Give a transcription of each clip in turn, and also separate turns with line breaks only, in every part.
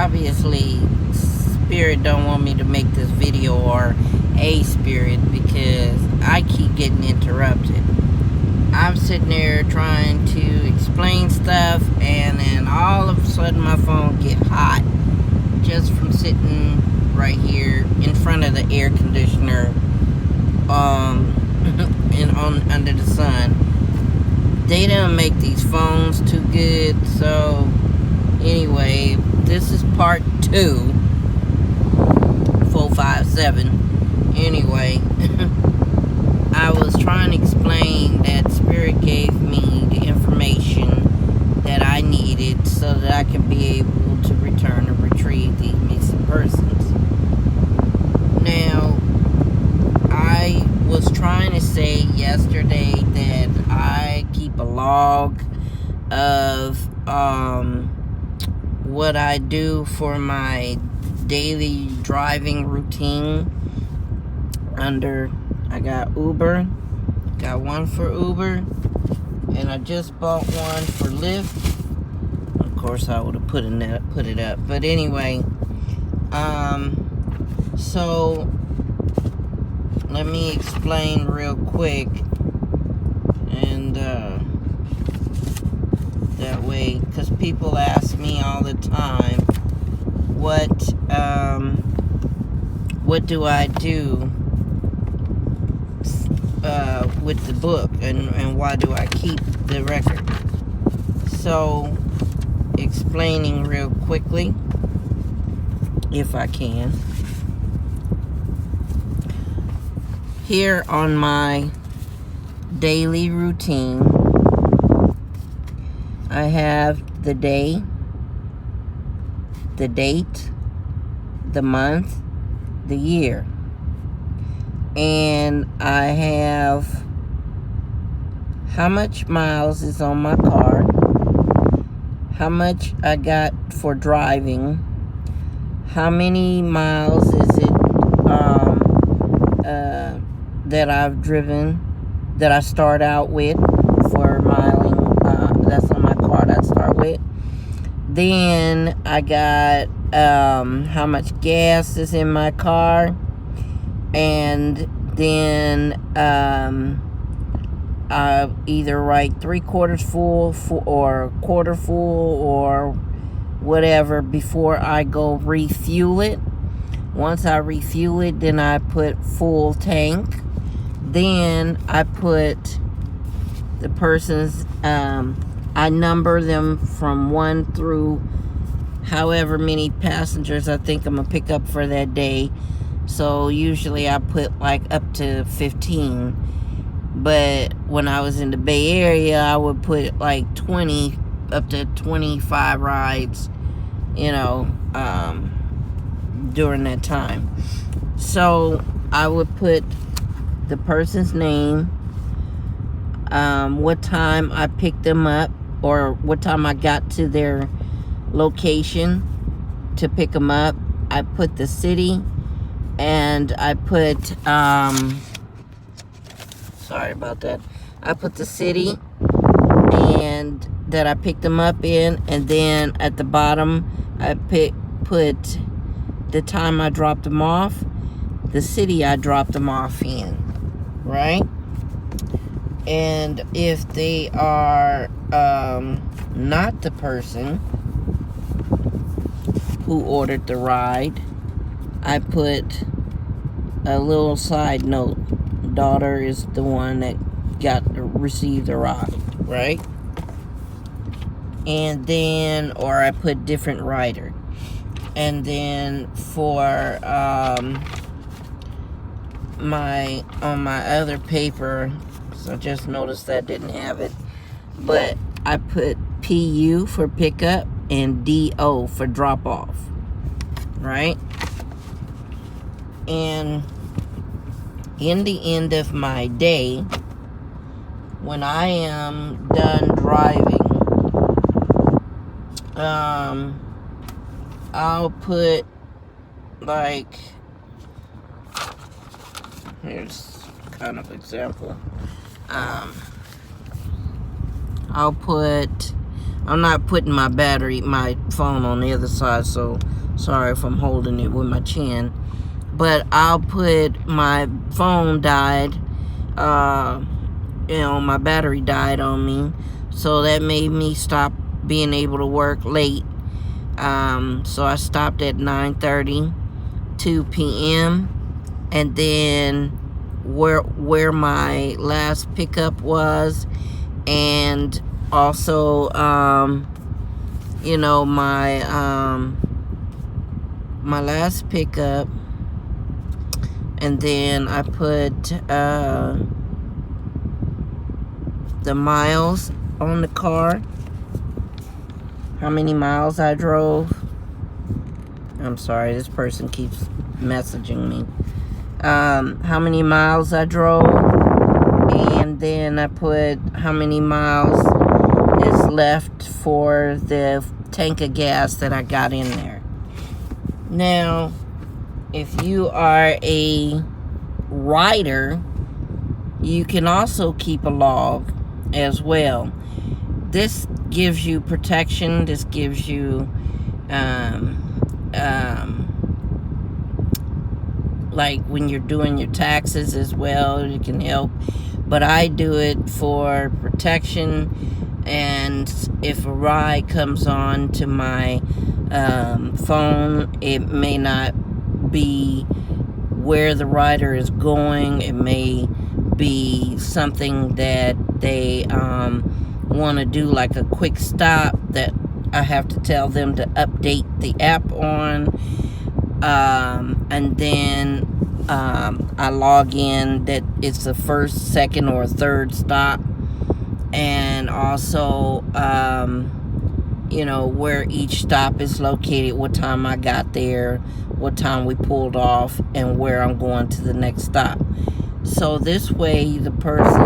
obviously Spirit don't want me to make this video, or a Spirit, because I keep getting interrupted. I'm sitting there trying to explain stuff, and then all of a sudden my phone get hot just from sitting right here in front of the air conditioner and under the sun. They don't make these phones too good. So anyway, this is part 2, 457. Anyway, I was trying to explain that Spirit gave me the information that I needed so that I could be able to return and retrieve these missing persons. Now, I was trying to say yesterday that I keep a log of what I do for my daily driving routine. I got Uber, got one for Uber, and I just bought one for Lyft. Of course, I would have put it up, but anyway, so let me explain real quick, and that way, because people ask me all the time, what do I do with the book, and why do I keep the record? So, explaining real quickly, if I can. Here on my daily routine, I have the day, the date, the month, the year. And I have how much miles is on my car, how much I got for driving, how many miles is it that I've driven, that I start out with for miling, that's on my car that I start with. Then I got how much gas is in my car, and then I either write 3/4 full or 1/4 full or whatever before I go refuel it. Once I refuel it, then I put full tank. Then I put the person's, I number them from 1 through however many passengers I think I'm going to pick up for that day. So usually I put like up to 15. But when I was in the Bay Area, I would put like 20, up to 25 rides, during that time. So I would put the person's name, what time I picked them up, or what time I got to their location to pick them up. I put the city, and I put, sorry about that. I put the city and that I picked them up in, and then at the bottom I put the time I dropped them off, the city I dropped them off in, right? And if they are not the person who ordered the ride, I put a little side note. Daughter is the one that received the ride, right? And then, or I put different rider. And then for on my other paper, so I just noticed that I didn't have it, but I put PU for pickup and DO for drop off, right? And in the end of my day, when I am done driving, I'll put, like, here's kind of example. I'll put I'm not putting my phone on the other side, so sorry if I'm holding it with my chin. But I'll put my phone died, my battery died on me. So that made me stop being able to work late. So I stopped at 9:30, 2 p.m. And then where my last pickup was, and also, my last pickup, and then I put the miles on the car, how many miles I drove. I'm sorry, this person keeps messaging me. How many miles I drove, and then I put how many miles is left for the tank of gas that I got in there. Now, if you are a rider, you can also keep a log as well. This gives you protection. This gives you like when you're doing your taxes as well, it can help. But I do it for protection, and if a ride comes on to my phone, it may not be where the rider is going. It may be something that they want to do, like a quick stop, that I have to tell them to update the app on. And then I log in that it's the first, second, or third stop, and also where each stop is located, what time I got there, what time we pulled off, and where I'm going to the next stop. So this way the person,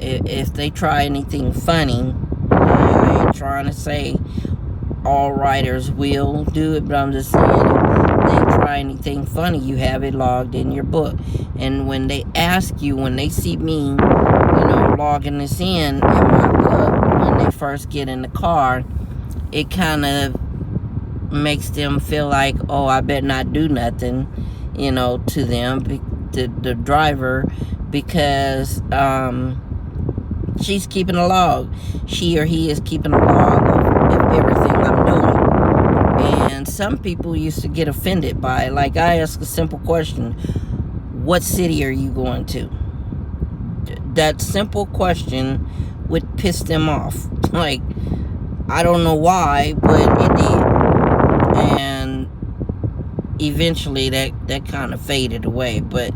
if they try anything funny, I ain't trying to say all riders will do it, but I'm just saying, if they try anything funny, you have it logged in your book. And when they ask you, when they see me, logging this in my book, when they first get in the car, it kind of makes them feel like, oh, I better not do nothing, to them, the driver, because she's keeping a log. She or he is keeping a log of everything I'm doing. And some people used to get offended by it. Like, I ask a simple question: what city are you going to? That simple question would piss them off. Like, I don't know why, but it did. And eventually that kind of faded away. But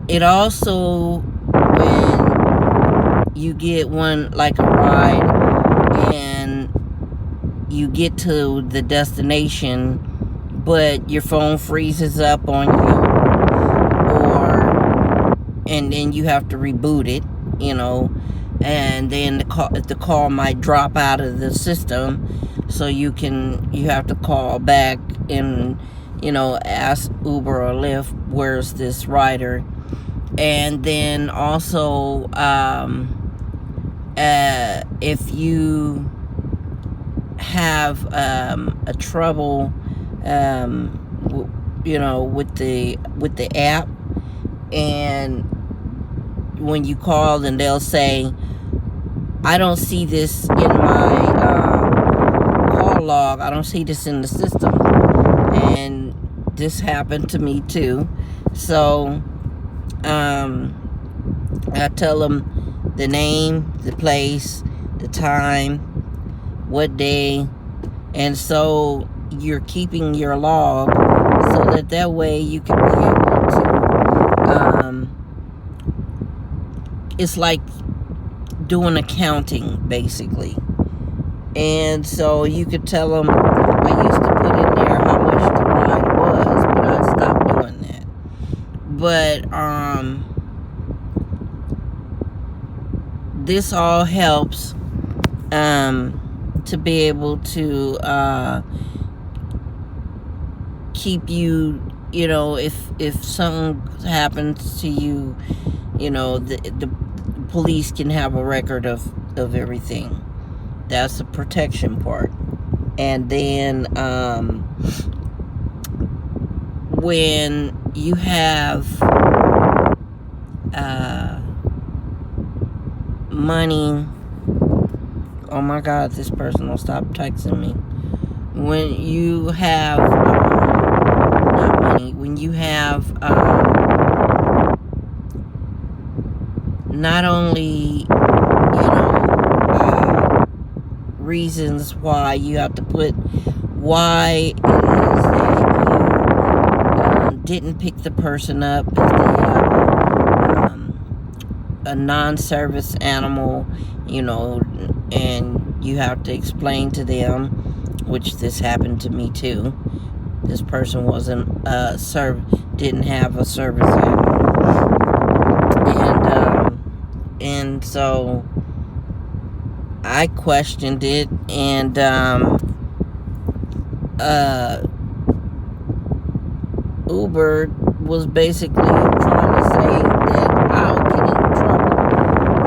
it also, when you get one, like a ride, and you get to the destination, but your phone freezes up on you, and then you have to reboot it, and then the call might drop out of the system, so you have to call back and ask Uber or Lyft, where's this rider. And then also, if you have a trouble, with the app, and when you call, then they'll say, I don't see this in my call log. I don't see this in the system. And this happened to me too. So I tell them the name, the place, the time, what day, and so you're keeping your log, so that way you can be able to, it's like doing accounting, basically. And so you could tell them, I used to put in there how much the ride was, but I stopped doing that. But this all helps to be able to keep you, if something happens to you, the police can have a record of everything. That's the protection part. And then when you have money, oh my God, this person will stop texting me. When you have not money, when you have not only reasons why you have to put why it is that you didn't pick the person up if they have a non-service animal, and you have to explain to them, which this happened to me too. This person didn't have a service animal, and so I questioned it, and Uber was basically trying to say that I'll get in trouble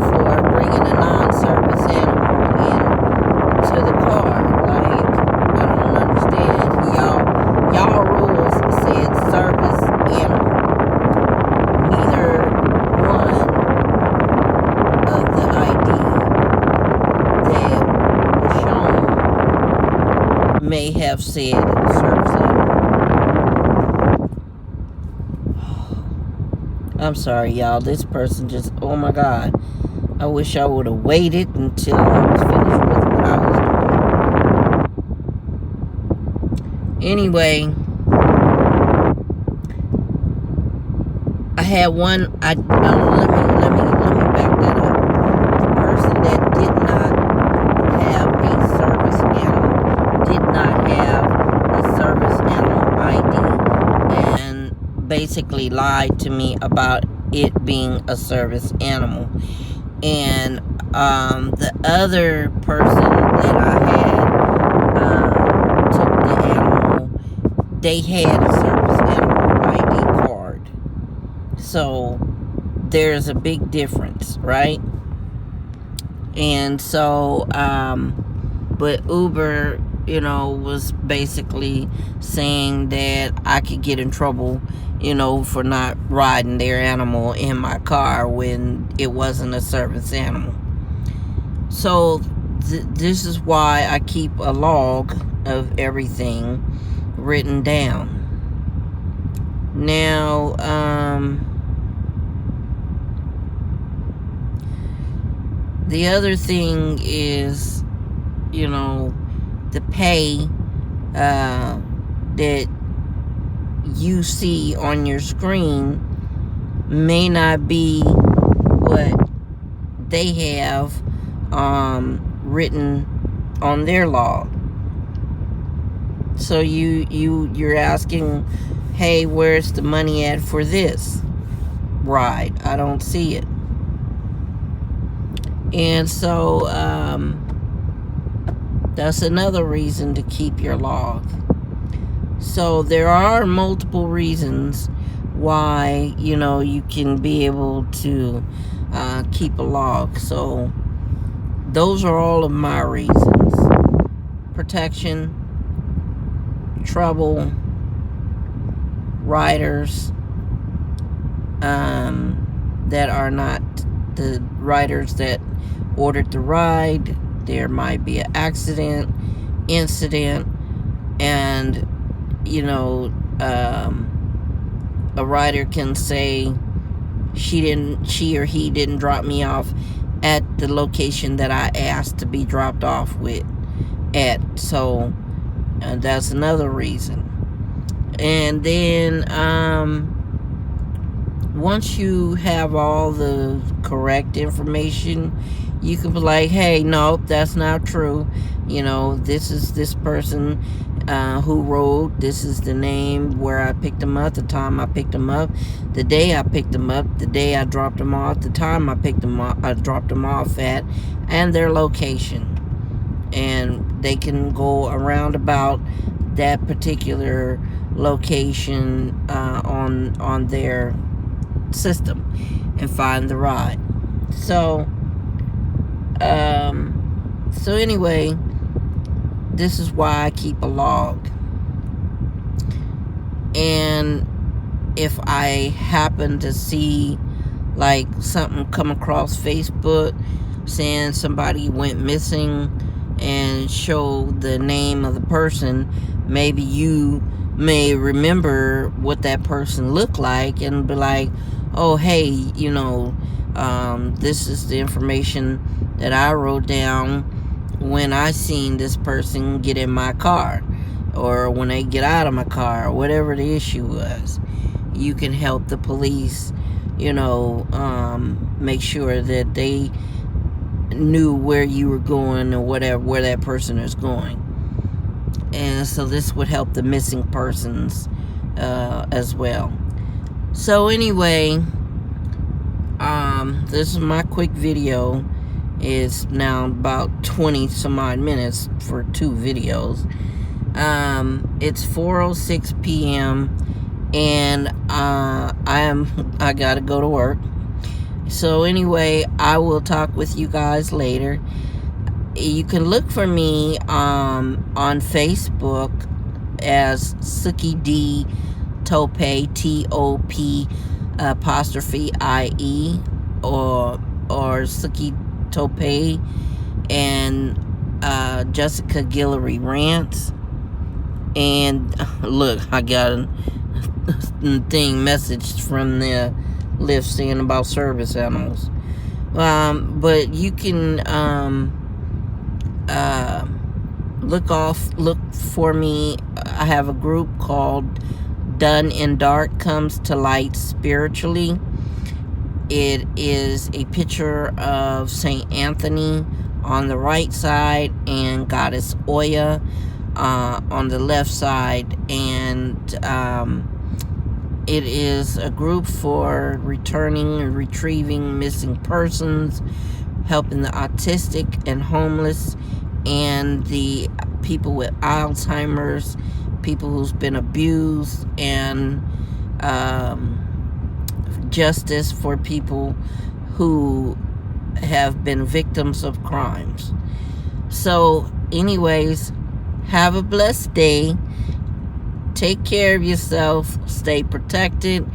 for bringing a non-service animal into the car. Like, I don't understand. Y'all rules said service animal. Neither one of the ID that was shown may have said service animal. I'm sorry, y'all. This person just, oh my God. I wish I would have waited until I was finished with what I was doing. Anyway, I had one, let me back that up. The person that did not have a service animal did not have a service animal ID, and basically lied to me about it being a service animal. And the other person that I had took the animal, they had a service animal ID card. So there's a big difference, right? And so but Uber was basically saying that I could get in trouble, for not riding their animal in my car when it wasn't a service animal. So this is why I keep a log of everything written down. Now, the other thing is, the pay that you see on your screen may not be what they have written on their log. So you're asking, hey, where's the money at for this ride? I don't see it. And so that's another reason to keep your log. So there are multiple reasons why, you can be able to keep a log. So those are all of my reasons. Protection, trouble, riders that are not the riders that ordered the ride. There might be an accident, incident, and a rider can say she or he didn't drop me off at the location that I asked to be dropped off at. So that's another reason. And then once you have all the correct information, you can be like, hey, no, that's not true. This is this person who rode. This is the name where I picked them up, the time I picked them up, the day I picked them up, the day I dropped them off, the time I picked them up, I dropped them off at, and their location. And they can go around about that particular location on their system. and find the ride. So, so anyway, this is why I keep a log. And if I happen to see like something come across Facebook saying somebody went missing and show the name of the person, maybe you may remember what that person looked like and be like, oh, hey, this is the information that I wrote down when I seen this person get in my car, or when they get out of my car, or whatever the issue was. You can help the police, make sure that they knew where you were going, or where that person is going. And so this would help the missing persons as well. So anyway, this is my quick video. It's now about 20 some odd minutes for 2 videos. It's 4:06 p.m. and I gotta go to work. So anyway, I will talk with you guys later. You can look for me on Facebook as Suki D Tope, T-O-P apostrophe I-E, or Suki Tope, and Jessica Guillory Rants. And look, I got a thing message from the Lyft saying about service animals. But you can look for me. I have a group called Done in Dark Comes to Light Spiritually. It is a picture of Saint Anthony on the right side and Goddess Oya on the left side, and it is a group for returning and retrieving missing persons, helping the autistic and homeless, and the people with Alzheimer's, people who's been abused, and justice for people who have been victims of crimes. So anyways, have a blessed day. Take care of yourself. Stay protected.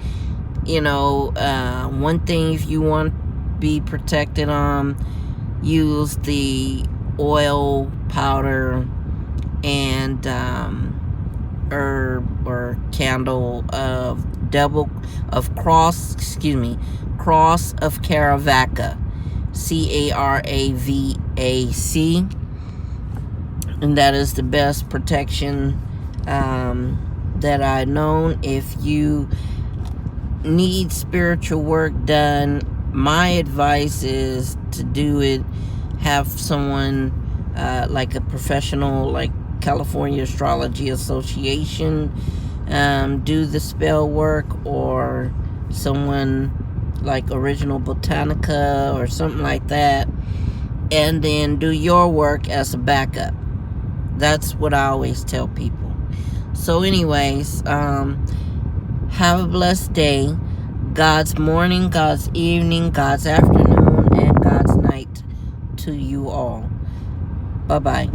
One thing, if you want to be protected, use the oil, powder, and herb or candle of cross of Caravaca, Caravac, and that is the best protection that I've known. If you need spiritual work done, my advice is to do it. Have someone like a professional, like California Astrology Association, do the spell work, or someone like Original Botanica or something like that, and then do your work as a backup. That's what I always tell people. So anyways, have a blessed day. God's morning, God's evening, God's afternoon, and God's night to you all. Bye-bye.